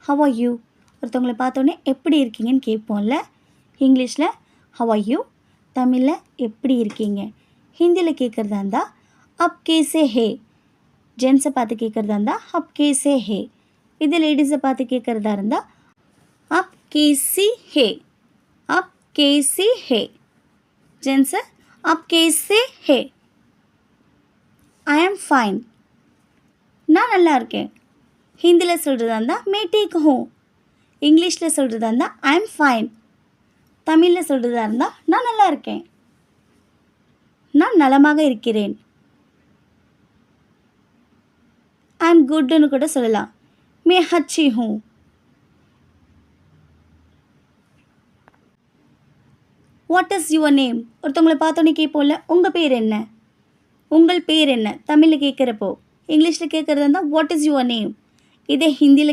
How are you. ஒருத்தவங்களை பார்த்தோன்னே எப்படி இருக்கீங்கன்னு கேட்போம்ல. இங்கிலீஷில் ஹவ் ஆர் யூ, தமிழில் எப்படி இருக்கீங்க. ஹிந்தியில் கேட்குறதா இருந்தால் அப் கேசே ஹே. ஜென்ஸை பார்த்து கேட்குறதா இருந்தால் அப் கேசே ஹே. இது லேடிஸை பார்த்து கேட்குறதா இருந்தால் அப் கேசி ஹே. அப் கேசி ஹே. ஜென்ஸை அப் கேசே ஹே. ஐ ஆம் ஃபைன், நான் நல்லா இருக்கேன். ஹிந்தியில் சொல்கிறதா இருந்தால் மே டீக் ஹூ. இங்கிலீஷில் சொல்கிறதா இருந்தால் ஐ ஆம் ஃபைன். தமிழில் சொல்கிறதா இருந்தால் நான் நல்லா இருக்கேன், நான் நலமாக இருக்கிறேன். ஐ ஆம் குட்னு கூட சொல்லலாம். மே ஹச்சி ஹூ. What is your name. ஒருத்தவங்களை பார்த்தோன்னே கேட்போம்ல, உங்கள் பேர் என்ன, உங்கள் பேர் என்ன. தமிழில் கேட்குறப்போ, இங்கிலீஷில் கேட்குறதா இருந்தால் வாட் இஸ் யுவர் நேம். இதே ஹிந்தியில்